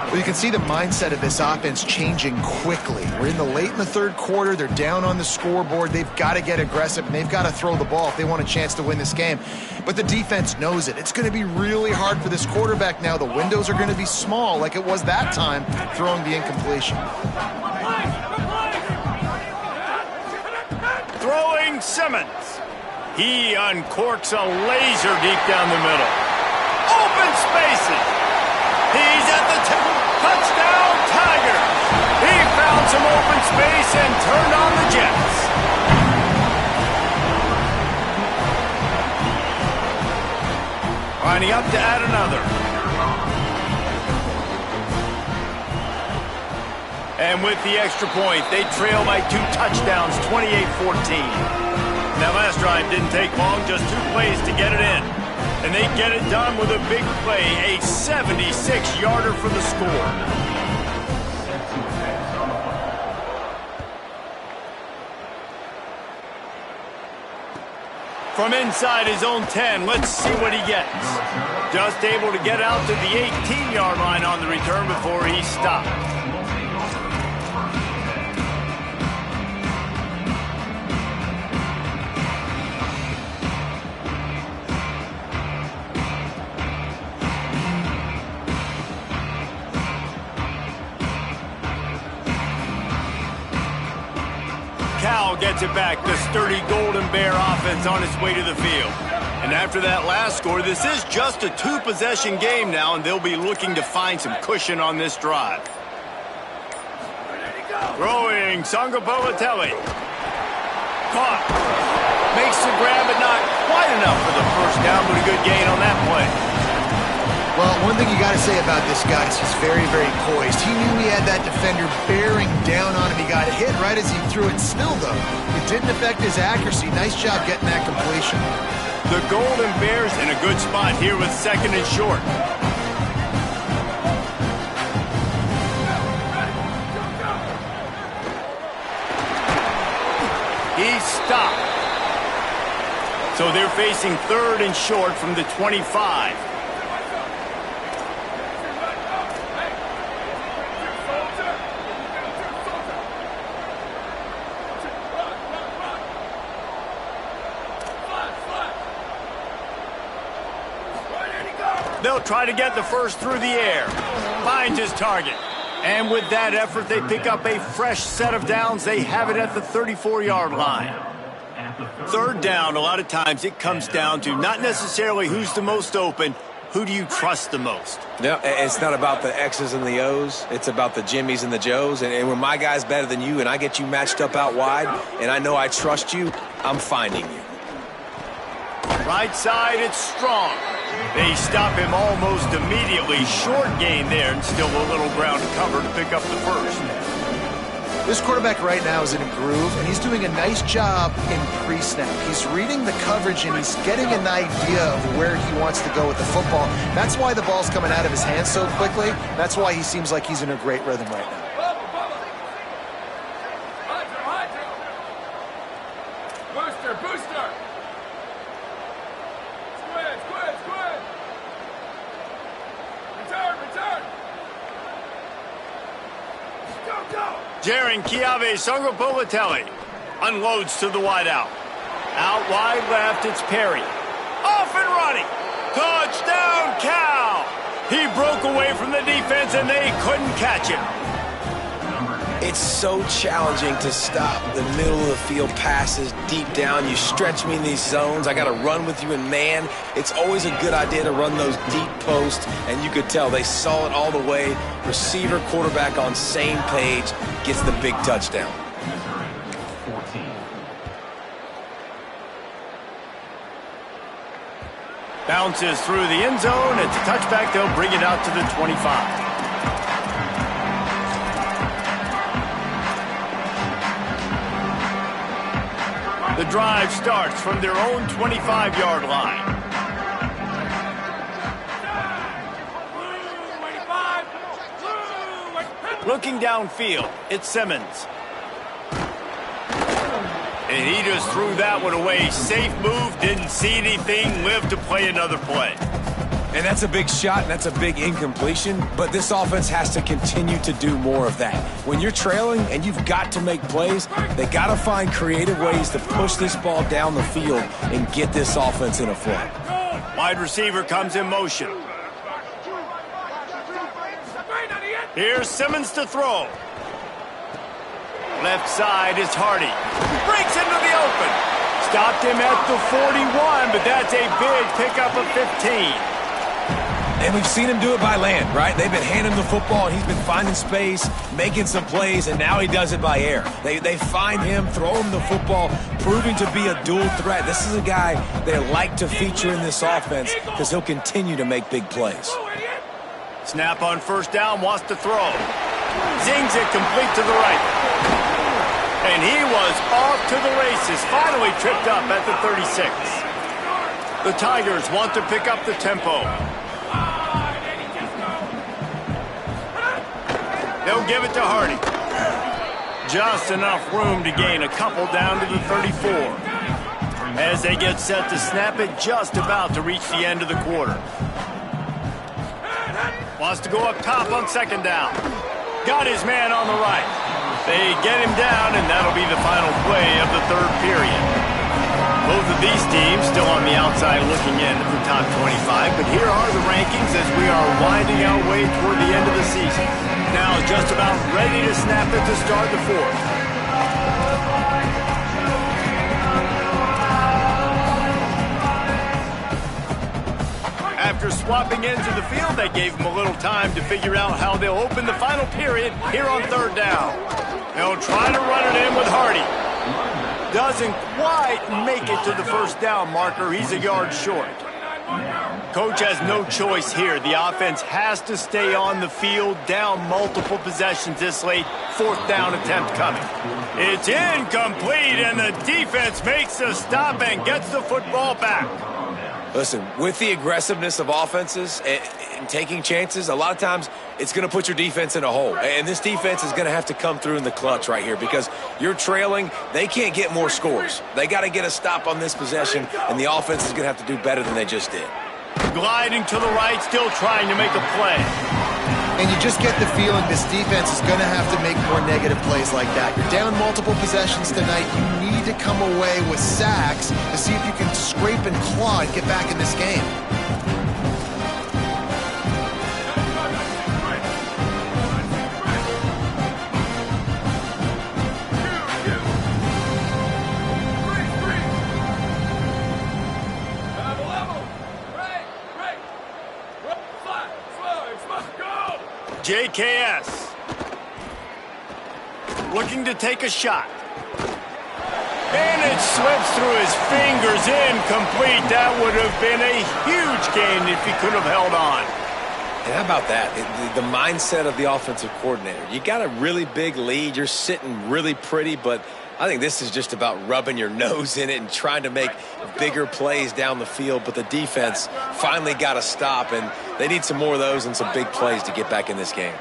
Well, you can see the mindset of this offense changing quickly. We're in the 3rd quarter. They're down on the scoreboard. They've got to get aggressive, and they've got to throw the ball if they want a chance to win this game. But the defense knows it. It's going to be really hard for this quarterback now. The windows are going to be small like it was that time throwing the incompletion. Throwing Simmons. He uncorks a laser deep down the middle. Open spaces. He's at the tip. Touchdown, Tigers. He found some open space and turned on the Jets. Lining up to add another. And with the extra point, they trail by 2 touchdowns, 28-14. That last drive didn't take long, just 2 plays to get it in. And they get it done with a big play, a 76-yarder for the score. From inside his own 10, let's see what he gets. Just able to get out to the 18-yard line on the return before he stopped. Cal gets it back. The sturdy Golden Bear offense on its way to the field. And after that last score, this is just a 2-possession game now, and they'll be looking to find some cushion on this drive. Throwing Ncaa27. Caught. Makes the grab, but not quite enough for the 1st down, but a good gain on that play. Well, one thing you got to say about this guy is he's very, very poised. He knew he had that defender bearing down on him. He got hit right as he threw it. Still, though, it didn't affect his accuracy. Nice job getting that completion. The Golden Bears in a good spot here with 2nd and short. He's stopped. So they're facing 3rd and short from the 25. They'll try to get the first through the air. Finds his target. And with that effort, they pick up a fresh set of downs. They have it at the 34-yard line. Third down, a lot of times it comes down to not necessarily who's the most open, who do you trust the most? No, it's not about the X's and the O's. It's about the Jimmies and the Joes. And when my guy's better than you and I get you matched up out wide and I know I trust you, I'm finding you. Right side, it's strong. They stop him almost immediately. Short gain there and still a little ground to cover to pick up the first. This quarterback right now is in a groove, and he's doing a nice job in pre-snap. He's reading the coverage, and he's getting an idea of where he wants to go with the football. That's why the ball's coming out of his hands so quickly. That's why he seems like he's in a great rhythm right now. Booster, booster! Squid! Return! Go! Ncaa27 unloads to the wideout. Out wide left, it's Perry. Off and running. Touchdown, Cal! He broke away from the defense, and they couldn't catch him. It's so challenging to stop the middle of the field passes deep down. You stretch me in these zones. I got to run with you in man. It's always a good idea to run those deep posts, and you could tell they saw it all the way. Receiver, quarterback on same page, gets the big touchdown. Bounces through the end zone. It's a touchback. They'll bring it out to the 25. The drive starts from their own 25-yard line. Looking downfield, it's Simmons. And he just threw that one away. Safe move, didn't see anything, lived to play another play. And that's a big shot, and that's a big incompletion, but this offense has to continue to do more of that. When you're trailing and you've got to make plays, they got to find creative ways to push this ball down the field and get this offense in a flow. Wide receiver comes in motion. Here's Simmons to throw. Left side is Hardy. Breaks into the open. Stopped him at the 41, but that's a big pickup of 15. And we've seen him do it by land, right? They've been handing him the football, and he's been finding space, making some plays, and now he does it by air. They find him, throw him the football, proving to be a dual threat. This is a guy they like to feature in this offense because he'll continue to make big plays. Snap on first down, wants to throw. Zings it complete to the right. And he was off to the races, finally tripped up at the 36. The Tigers want to pick up the tempo. They'll give it to Hardy. Just enough room to gain a couple down to the 34. As they get set to snap it, just about to reach the end of the quarter. Wants to go up top on second down. Got his man on the right. They get him down, and that'll be the final play of the third period. Both of these teams still on the outside looking in at the top 25, but here are the rankings as we are winding our way toward the end of the season. Now just about ready to snap it to start the fourth. After swapping ends of the field, they gave them a little time to figure out how they'll open the final period here on third down. They'll try to run it in with Hardy. Doesn't quite make it to the first down marker. He's a yard short. Coach has no choice here. The offense has to stay on the field, down multiple possessions this late. Fourth down attempt coming. It's incomplete, and the defense makes a stop and gets the football back. Listen, with the aggressiveness of offenses and taking chances, a lot of times it's going to put your defense in a hole. And this defense is going to have to come through in the clutch right here because you're trailing. They can't get more scores. They got to get a stop on this possession, and the offense is going to have to do better than they just did. Gliding to the right, still trying to make a play. And you just get the feeling this defense is going to have to make more negative plays like that. You're down multiple possessions tonight. You need to come away with sacks to see if you can scrape and claw and get back in this game. JKS. Looking to take a shot. And it slips through his fingers, incomplete. That would have been a huge gain if he could have held on. And how about that? The mindset of the offensive coordinator. You got a really big lead. You're sitting really pretty, but I think this is just about rubbing your nose in it and trying to make bigger plays down the field. But the defense finally got a stop, and they need some more of those and some big plays to get back in this game.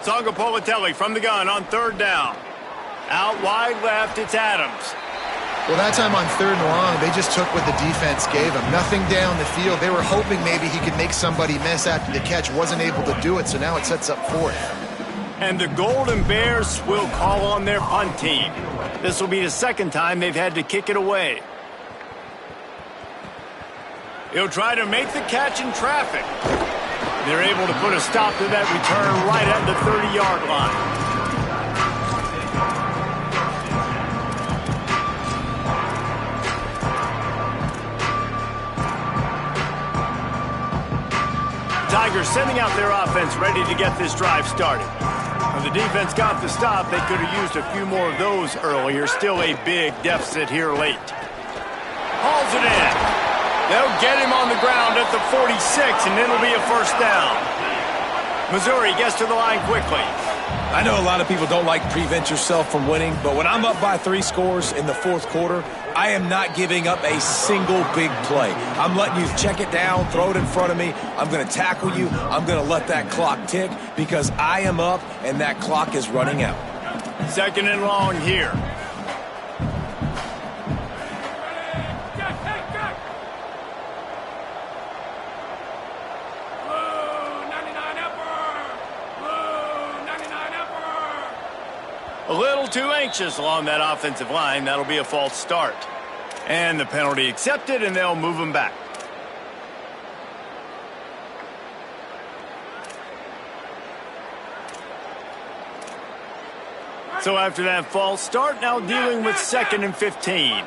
Ncaa27 from the gun on third down. Out wide left, it's Adams. Well, that time on 3rd and long, they just took what the defense gave him. Nothing down the field. They were hoping maybe he could make somebody miss after the catch. Wasn't able to do it, so now it sets up 4th. And the Golden Bears will call on their punt team. This will be the second time they've had to kick it away. He'll try to make the catch in traffic. They're able to put a stop to that return right at the 30-yard line. Tigers sending out their offense ready to get this drive started. When the defense got the stop, they could have used a few more of those earlier. Still a big deficit here late. Hauls it in. They'll get him on the ground at the 46, and it'll be a first down. Missouri gets to the line quickly. I know a lot of people don't like prevent yourself from winning, but when I'm up by 3 scores in the 4th quarter, I am not giving up a single big play. I'm letting you check it down, throw it in front of me. I'm going to tackle you. I'm going to let that clock tick because I am up and that clock is running out. 2nd and long here. A little too anxious along that offensive line. That'll be a false start. And the penalty accepted, and they'll move him back. So after that false start, now dealing with 2nd and 15.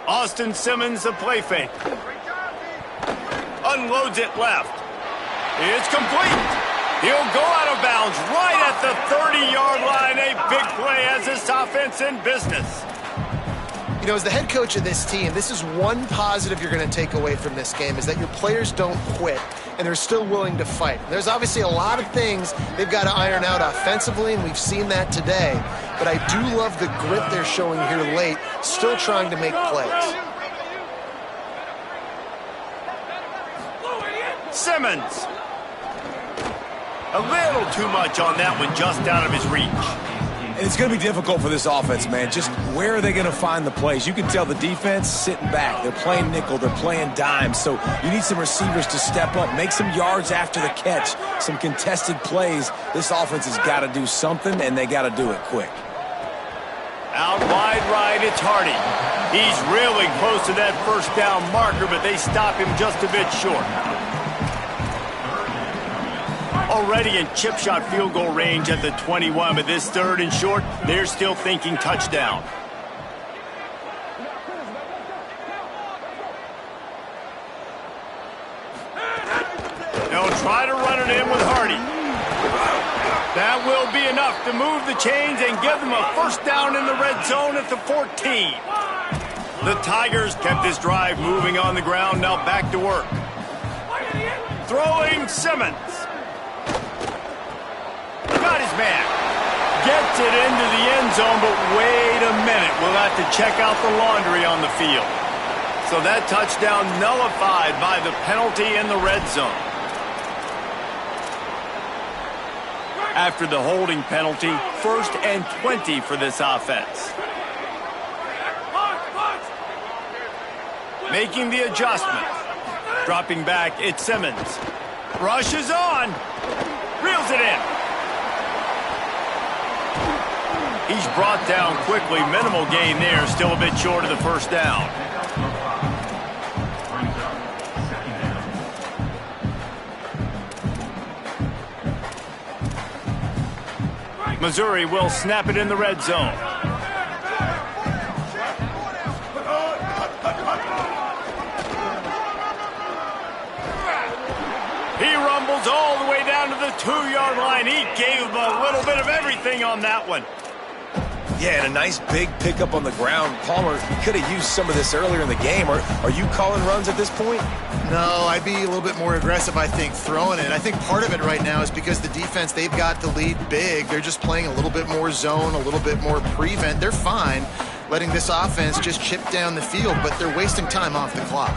Austin Simmons, the play fake. Unloads it left. It's complete. He'll go out of bounds right at the 30-yard line. A big play as this offense in business. You know, as the head coach of this team, this is one positive you're going to take away from this game, is that your players don't quit, and they're still willing to fight. There's obviously a lot of things they've got to iron out offensively, and we've seen that today. But I do love the grit they're showing here late, still trying to make plays. Simmons. A little too much on that one, just out of his reach. And it's going to be difficult for this offense, man. Just where are they going to find the plays? You can tell the defense sitting back. They're playing nickel. They're playing dime. So you need some receivers to step up, make some yards after the catch, some contested plays. This offense has got to do something, and they got to do it quick. Out wide right, it's Hardy. He's really close to that first down marker, but they stop him just a bit short. Already in chip shot field goal range at the 21, but this 3rd and short, they're still thinking touchdown. They'll try to run it in with Hardy. That will be enough to move the chains and give them a first down in the red zone at the 14. The Tigers kept this drive moving on the ground, now back to work. Throwing Simmons. Got his man. Gets it into the end zone, but wait a minute. We'll have to check out the laundry on the field. So that touchdown nullified by the penalty in the red zone. After the holding penalty, 1st and 20 for this offense. Making the adjustment. Dropping back, it's Simmons. Rushes on. Reels it in. He's brought down quickly. Minimal gain there. Still a bit short of the first down. Missouri will snap it in the red zone. He rumbles all the way down to the 2-yard line. He gave him a little bit of everything on that one. Yeah, and a nice big pickup on the ground. Palmer, he could have used some of this earlier in the game. Are you calling runs at this point? No, I'd be a little bit more aggressive, I think, throwing it. I think part of it right now is because the defense, they've got the lead big. They're just playing a little bit more zone, a little bit more prevent. They're fine letting this offense just chip down the field, but they're wasting time off the clock.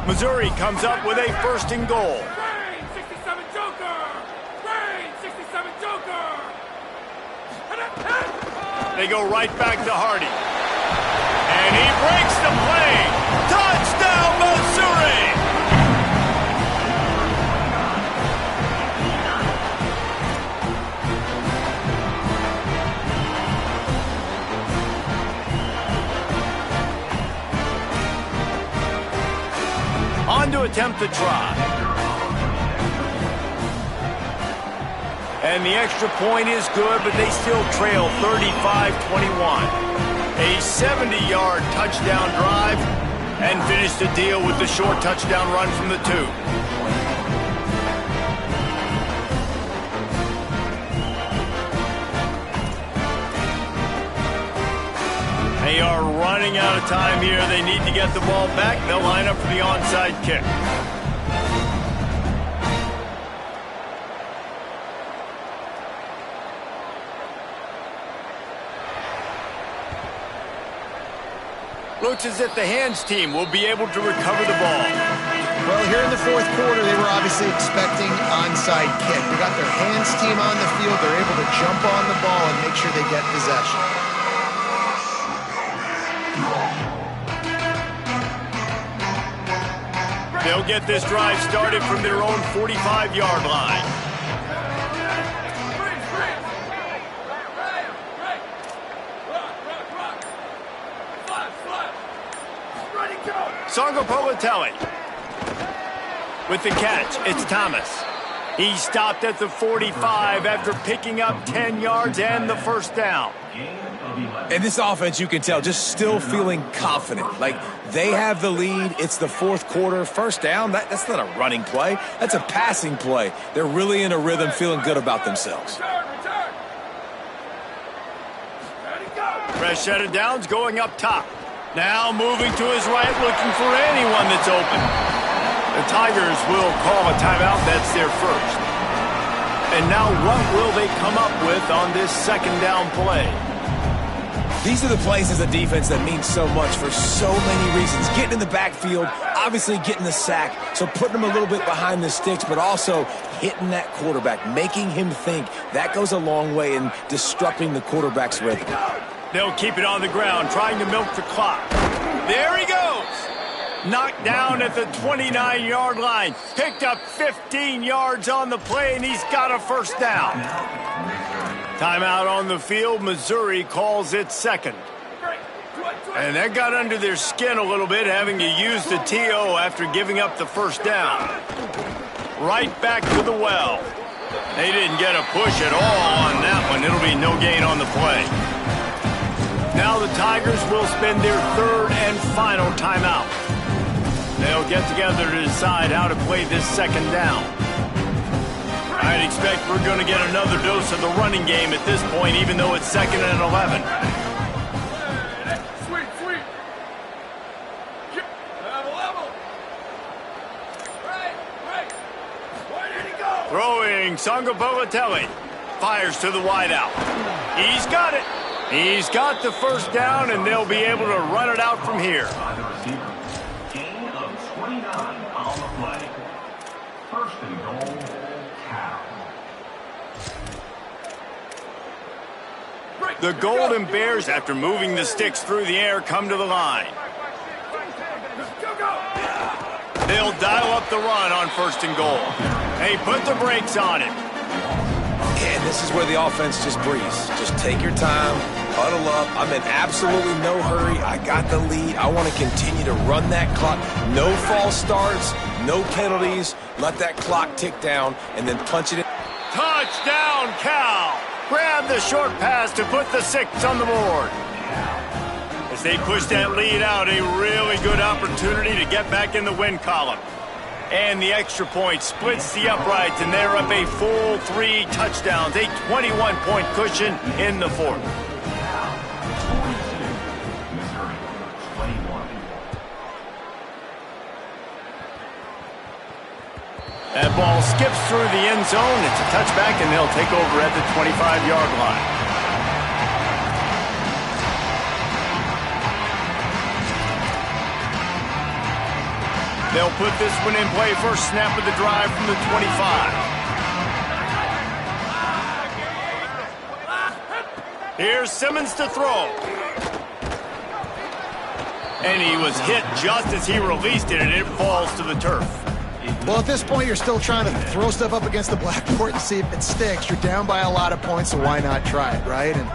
Missouri comes up with a 1st and goal. Rain, 67 Joker! Rain, 67 Joker! They go right back to Hardy. And he breaks the play. Touchdown, Missouri! On to attempt the try. And the extra point is good, but they still trail 35-21. A 70-yard touchdown drive and finish the deal with the short touchdown run from the 2. They are running out of time here. They need to get the ball back. They'll line up for the onside kick. Looks as if the hands team will be able to recover the ball. Well, here in the 4th quarter, they were obviously expecting onside kick. They got their hands team on the field. They're able to jump on the ball and make sure they get possession. They'll get this drive started from their own 45-yard line. Ncaa27 with the catch. It's Thomas. He stopped at the 45 after picking up 10 yards and the 1st down. And this offense, you can tell, just still feeling confident. Like, they have the lead. It's the 4th quarter. 1st down, that's not a running play. That's a passing play. They're really in a rhythm, feeling good about themselves. Fresh set of downs going up top. Now moving to his right, looking for anyone that's open. The Tigers will call a timeout. That's their 1st. And now what will they come up with on this 2nd down play? These are the plays as a defense that mean so much for so many reasons. Getting in the backfield, obviously getting the sack, so putting him a little bit behind the sticks, but also hitting that quarterback, making him think. That goes a long way in disrupting the quarterback's rhythm. They'll keep it on the ground, trying to milk the clock. There he goes. Knocked down at the 29-yard line. Picked up 15 yards on the play, and he's got a 1st down. Timeout on the field. Missouri calls it 2nd. And that got under their skin a little bit, having to use the TO after giving up the 1st down. Right back to the well. They didn't get a push at all on that one. It'll be no gain on the play. Now the Tigers will spend their 3rd and final timeout. They'll get together to decide how to play this 2nd down. I'd expect we're going to get another dose of the running game at this point, even though it's 2nd and 11. Sweet. Level. Right. Where did he go? Throwing, Ncaa27 fires to the wideout. He's got it. He's got the 1st down, and they'll be able to run it out from here. By the receiver. Gain of 29 on the play. 1st and goal, Cal. The Golden Bears, after moving the sticks through the air, come to the line. They'll dial up the run on 1st and goal. They put the brakes on it. And this is where the offense just breathes. Just take your time, huddle up. I'm in absolutely no hurry. I got the lead. I want to continue to run that clock. No false starts, no penalties. Let that clock tick down and then punch it in. Touchdown, Cal! Grab the short pass to put the 6 on the board. As they push that lead out, a really good opportunity to get back in the win column. And the extra point splits the uprights, and they're up a full 3 touchdowns, a 21-point cushion in the fourth. That ball skips through the end zone. It's a touchback, and they'll take over at the 25-yard line. They'll put this one in play. First snap of the drive from the 25. Here's Simmons to throw. And he was hit just as he released it, and it falls to the turf. Well, at this point, you're still trying to throw stuff up against the blackboard and see if it sticks. You're down by a lot of points, so why not try it, right? And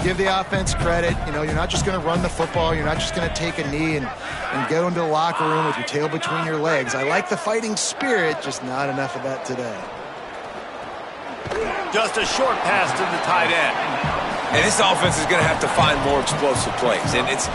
give the offense credit. You know, you're not just going to run the football. You're not just going to take a knee and go into the locker room with your tail between your legs. I like the fighting spirit, just not enough of that today. Just a short pass to the tight end. And this offense is going to have to find more explosive plays. And it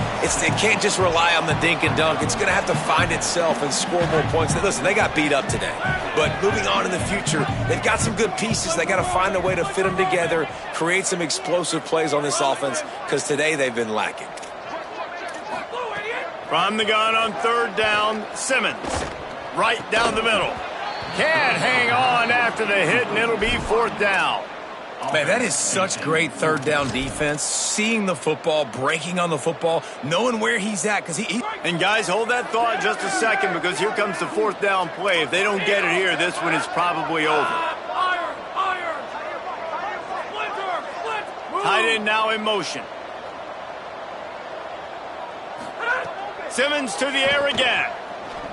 can't just rely on the dink and dunk. It's going to have to find itself and score more points. Listen, they got beat up today. But moving on in the future, they've got some good pieces. They got to find a way to fit them together, create some explosive plays on this offense, because today they've been lacking. From the gun on third down, Simmons. Right down the middle. Can't hang on after the hit, and it'll be fourth down. Man, that is such great third down defense. Seeing the football, breaking on the football, knowing where he's at. And guys, hold that thought just a second, because here comes the fourth down play. If they don't get it here, this one is probably over. Tight end now in motion. Simmons to the air again.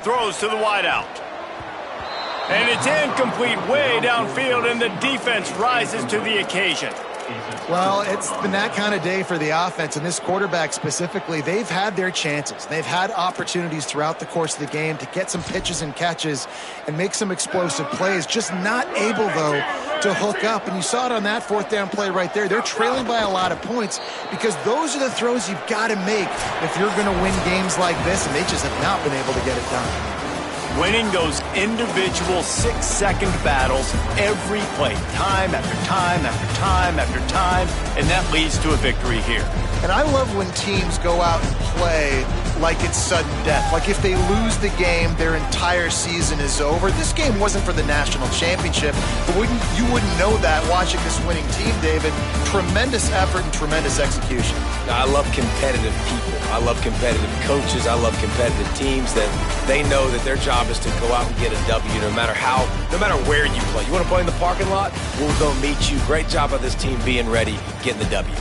Throws to the wideout. And it's incomplete way downfield, and the defense rises to the occasion. Well, it's been that kind of day for the offense, and this quarterback specifically. They've had their chances. They've had opportunities throughout the course of the game to get some pitches and catches and make some explosive plays, just not able, though, to hook up. And you saw it on that fourth down play right there. They're trailing by a lot of points because those are the throws you've got to make if you're going to win games like this, and they just have not been able to get it done. Winning those individual 6-second battles every play, time after time after time after time, and that leads to a victory here. And I love when teams go out and play like it's sudden death. Like if they lose the game, their entire season is over. This game wasn't for the national championship, but you wouldn't know that watching this winning team, David. Tremendous effort and tremendous execution. I love competitive people. I love competitive coaches. I love competitive teams that they know that their job is to go out and get a W no matter where you play. You want to play in the parking lot? We'll go meet you. Great job by this team being ready, getting the W.